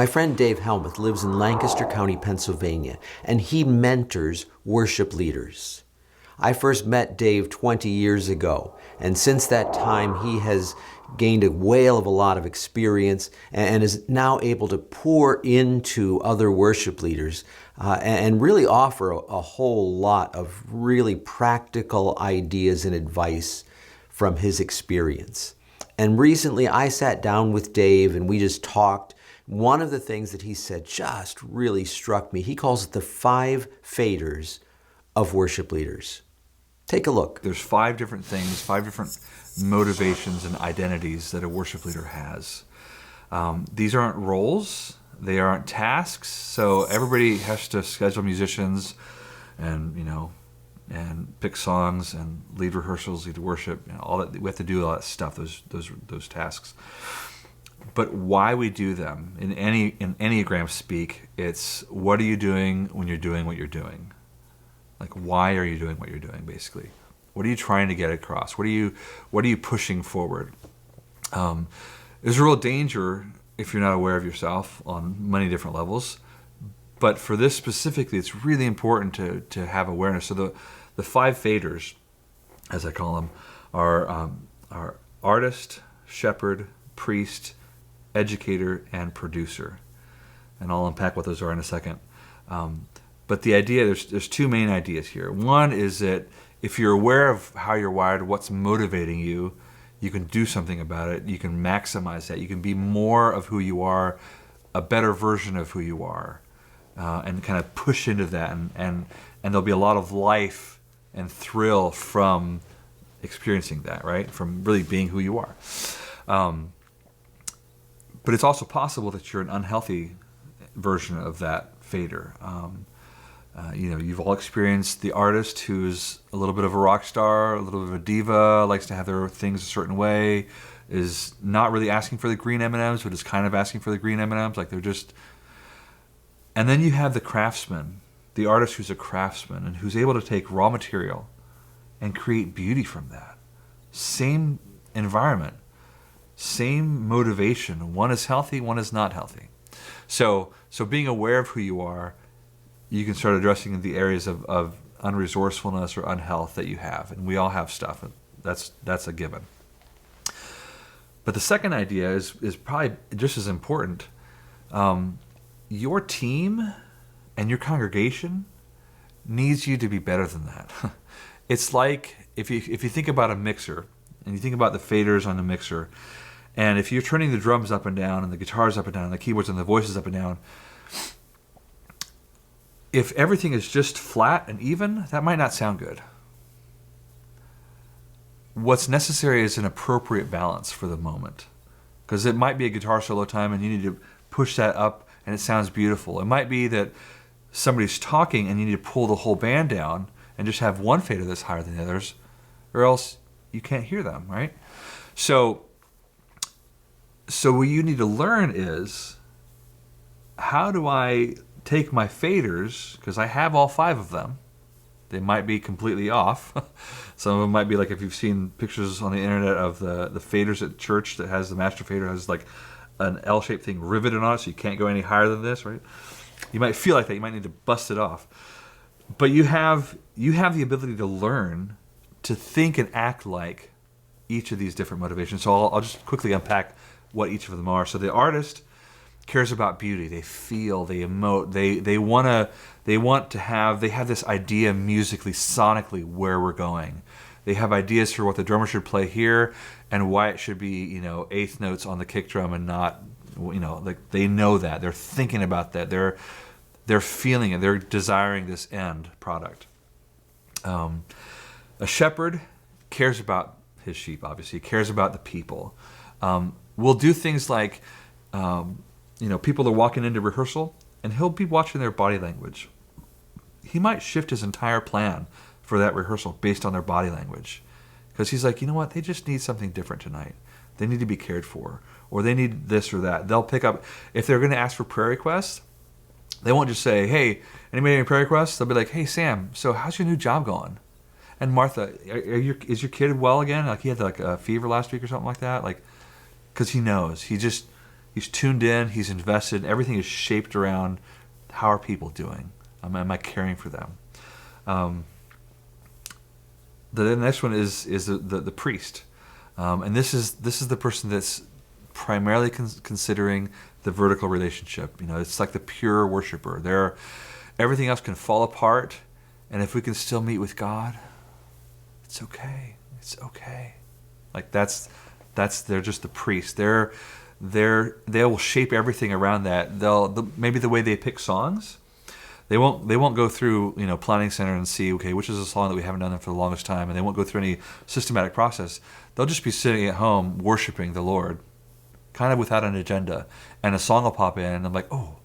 My friend Dave Helmuth lives in Lancaster County, Pennsylvania, and he mentors worship leaders. I first met Dave 20 years ago, and since that time he has gained a whale of a lot of experience and is now able to pour into other worship leaders and really offer a whole lot of really practical ideas and advice from his experience. And recently I sat down with Dave and we just talked. One of the things that he said just really struck me. He calls it the 5 faders of worship leaders. Take a look. There's 5 different things, 5 different motivations and identities that a worship leader has. These aren't roles, they aren't tasks, so everybody has to schedule musicians and, and pick songs and lead rehearsals, lead worship, all that. We have to do all that stuff, those tasks. But why we do them, in Enneagram speak, it's what are you doing when you're doing what you're doing? Like, why are you doing what you're doing, basically? What are you trying to get across? What are you pushing forward? There's a real danger if you're not aware of yourself on many different levels. But for this specifically, it's really important to have awareness. So the 5 faders, as I call them, are artist, shepherd, priest, educator, and producer. And I'll unpack what those are in a second. But the idea, there's 2 main ideas here. One is that if you're aware of how you're wired, what's motivating you, you can do something about it. You can maximize that. You can be more of who you are, a better version of who you are, and kind of push into that. And there'll be a lot of life and thrill from experiencing that, right? From really being who you are. But it's also possible that you're an unhealthy version of that fader. You've all experienced the artist who's a little bit of a rock star, a little bit of a diva, likes to have their things a certain way, is not really asking for the green M&Ms, but is kind of asking for the green M&Ms, like they're just... And then you have the craftsman, the artist who's a craftsman and who's able to take raw material and create beauty from that. Same environment, same motivation. One is healthy, one is not healthy. So being aware of who you are, you can start addressing the areas of unresourcefulness or unhealth that you have. And we all have stuff. That's a given. But the second idea is probably just as important. Your team and your congregation needs you to be better than that. It's like if you think about a mixer and you think about the faders on the mixer, and if you're turning the drums up and down and the guitars up and down and the keyboards and the voices up and down, if everything is just flat and even, that might not sound good. What's necessary is an appropriate balance for the moment. Because it might be a guitar solo time and you need to push that up and it sounds beautiful. It might be that somebody's talking and you need to pull the whole band down and just have one fader that's higher than the others, or else you can't hear them, right? So what you need to learn is, how do I take my faders, because I have all 5 of them. They might be completely off. Some of them might be like, if you've seen pictures on the internet of the faders at church that has the master fader has like an L-shaped thing riveted on it, so you can't go any higher than this, right? You might feel like that. You might need to bust it off. But you have the ability to learn to think and act like each of these different motivations. So I'll just quickly unpack what each of them are. So the artist cares about beauty. They feel, they emote, they have this idea musically, sonically, where we're going. They have ideas for what the drummer should play here and why it should be, eighth notes on the kick drum and not, like they know that. They're thinking about that. They're feeling it. They're desiring this end product. A shepherd cares about his sheep, obviously. He cares about the people. We'll do things like, people are walking into rehearsal, and he'll be watching their body language. He might shift his entire plan for that rehearsal based on their body language. Because he's like, you know what? They just need something different tonight. They need to be cared for. Or they need this or that. They'll pick up, if they're going to ask for prayer requests, they won't just say, hey, anybody have any prayer requests? They'll be like, hey, Sam, so how's your new job going? And Martha, is your kid well again? Like he had like a fever last week or something like that? Like, because he knows. He's tuned in. He's invested. Everything is shaped around how are people doing? Am I caring for them? The next one is the priest, and this is the person that's primarily considering the vertical relationship. It's like the pure worshiper. Everything else can fall apart, and if we can still meet with God, it's okay. It's okay. Like they're just the priest. They will shape everything around that. Maybe the way they pick songs. They won't go through planning center and see, okay, which is a song that we haven't done for the longest time, and they won't go through any systematic process. They'll just be sitting at home worshiping the Lord, kind of without an agenda, and a song will pop in, and I'm like, oh,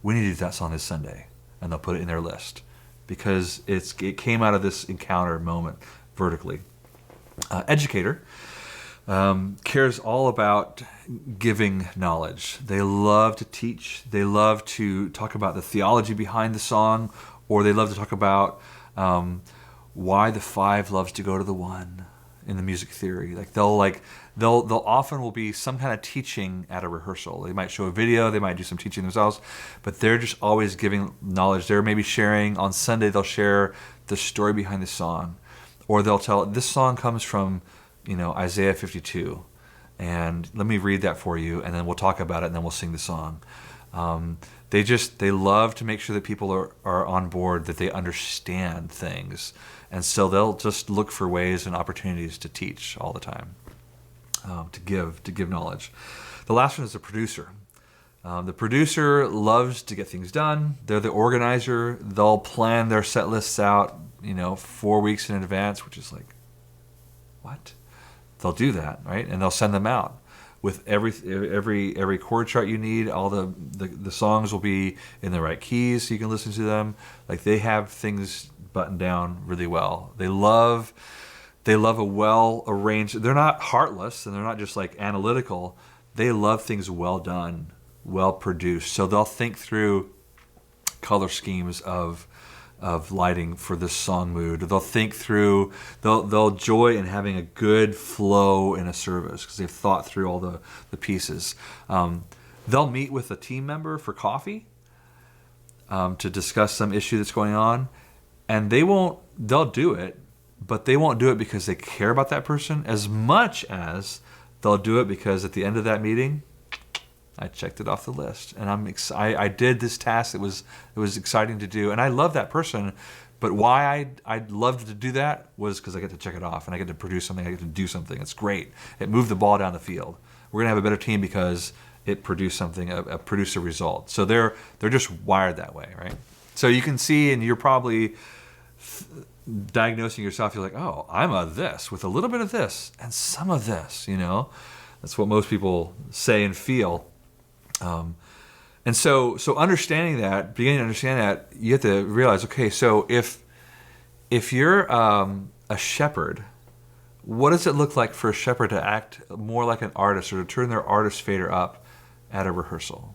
we need to do that song this Sunday, and they'll put it in their list because it came out of this encounter moment vertically. Educator cares all about giving knowledge. They love to teach. They love to talk about the theology behind the song, or they love to talk about why the five loves to go to the one in the music theory. They'll often will be some kind of teaching at a rehearsal. They might show a video. They might do some teaching themselves, but they're just always giving knowledge. They're maybe sharing on Sunday. They'll share the story behind the song, or they'll tell this song comes from Isaiah 52, and let me read that for you, and then we'll talk about it, and then we'll sing the song. They love to make sure that people are on board, that they understand things, and so they'll just look for ways and opportunities to teach all the time, to give knowledge. The last one is the producer. The producer loves to get things done. They're the organizer. They'll plan their set lists out, 4 weeks in advance, which is like, what? They'll do that, right? And they'll send them out with every chord chart you need. All the songs will be in the right keys so you can listen to them. Like, they have things buttoned down really well. They love a well arranged. They're not heartless, and they're not just like analytical. They love things well done, well produced. So they'll think through color schemes of lighting for this song mood. They'll joy in having a good flow in a service because they've thought through all the pieces. They'll meet with a team member for coffee to discuss some issue that's going on, and they'll do it, but they won't do it because they care about that person as much as they'll do it because at the end of that meeting, I checked it off the list, and I did this task that was exciting to do, and I love that person. But why I loved to do that was because I get to check it off, and I get to produce something. I get to do something. It's great. It moved the ball down the field. We're gonna have a better team because it produced something, produced a result. So they're just wired that way, right? So you can see, and you're probably diagnosing yourself. You're like, oh, I'm a this with a little bit of this and some of this. That's what most people say and feel. And so understanding that, beginning to understand that, you have to realize, okay, so if you're a shepherd, what does it look like for a shepherd to act more like an artist or to turn their artist fader up at a rehearsal?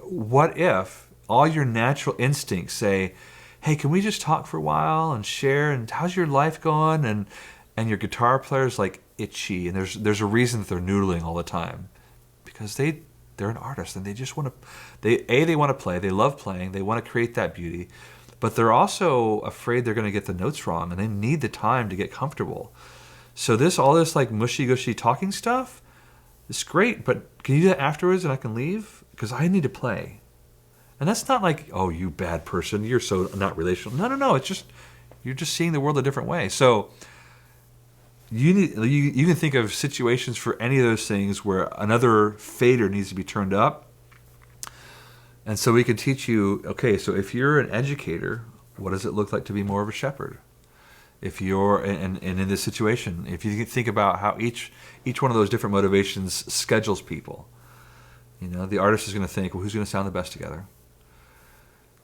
What if all your natural instincts say, hey, can we just talk for a while and share, and how's your life going? And your guitar player's like itchy, and there's a reason that they're noodling all the time. Because they're an artist, and they just want to, they want to play, they love playing, they want to create that beauty, but they're also afraid they're going to get the notes wrong, and they need the time to get comfortable. So all this like mushy-gushy talking stuff, it's great, but can you do that afterwards and I can leave? Because I need to play. And that's not like, oh, you bad person, you're so not relational. No, it's just, you're just seeing the world a different way. So you can think of situations for any of those things where another fader needs to be turned up. And so we can teach you, okay, so if you're an educator, what does it look like to be more of a shepherd? If you're, and in this situation, if you think about how each one of those different motivations schedules people, the artist is going to think, well, who's going to sound the best together?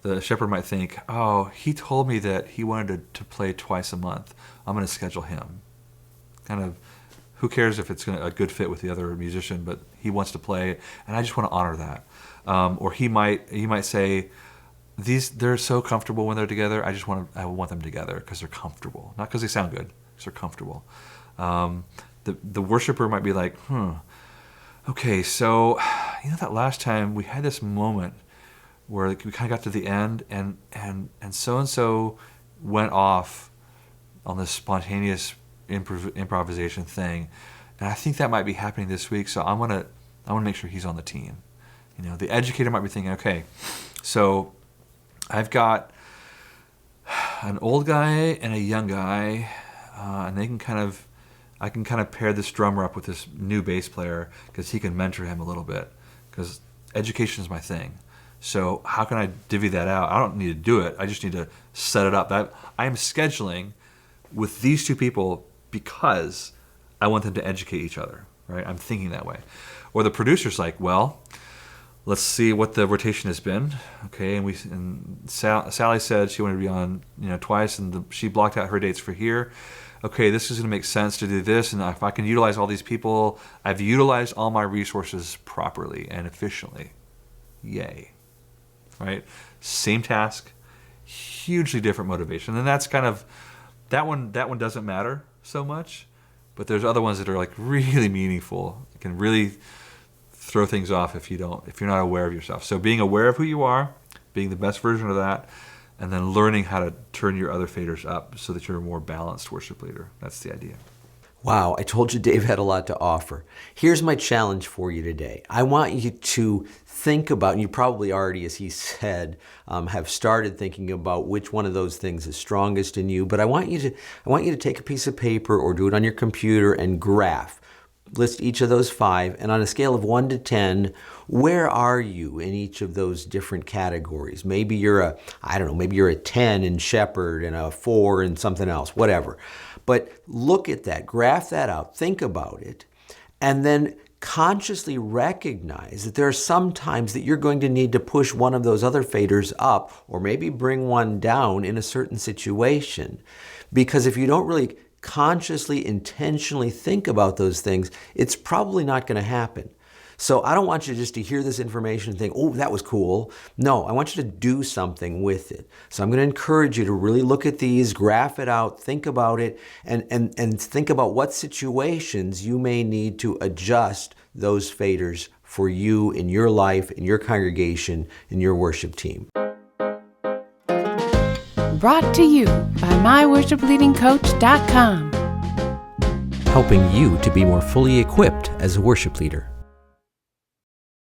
The shepherd might think, oh, he told me that he wanted to play twice a month. I'm going to schedule him. Kind of, who cares if it's a good fit with the other musician, but he wants to play, and I just want to honor that. Or he might say, they're so comfortable when they're together. I want them together because they're comfortable, not because they sound good, because they're comfortable. The worshiper might be like, Okay, so that last time we had this moment where we kind of got to the end, and so went off on this spontaneous improvisation thing, and I think that might be happening this week. So I want to make sure he's on the team. The educator might be thinking, okay, so I've got an old guy and a young guy, and I can kind of pair this drummer up with this new bass player because he can mentor him a little bit, because education is my thing. So how can I divvy that out? I don't need to do it. I just need to set it up. I am scheduling with these two people because I want them to educate each other, right? I'm thinking that way. Or the producer's like, well, let's see what the rotation has been. Okay, and Sally said she wanted to be on twice, and she blocked out her dates for here. Okay, this is going to make sense to do this, and if I can utilize all these people, I've utilized all my resources properly and efficiently. Yay. Right? Same task, hugely different motivation. And that's kind of, that one doesn't matter so much, but there's other ones that are like really meaningful. It can really throw things off if you're not aware of yourself. So being aware of who you are, being the best version of that, and then learning how to turn your other faders up so that you're a more balanced worship leader. That's the idea. Wow, I told you Dave had a lot to offer. Here's my challenge for you today. I want you to think about, and you probably already, as he said, have started thinking about which one of those things is strongest in you, but I want you to take a piece of paper or do it on your computer and graph. List each of those 5, and on a scale of 1 to 10, where are you in each of those different categories? Maybe you're a 10 in shepherd and a 4 in something else, whatever. But look at that, graph that out, think about it, and then consciously recognize that there are some times that you're going to need to push one of those other faders up, or maybe bring one down in a certain situation. Because if you don't really consciously, intentionally think about those things, it's probably not going to happen. So I don't want you just to hear this information and think, oh, that was cool. No, I want you to do something with it. So I'm going to encourage you to really look at these, graph it out, think about it, and think about what situations you may need to adjust those faders for you in your life, in your congregation, in your worship team. Brought to you by myworshipleadingcoach.com. Helping you to be more fully equipped as a worship leader.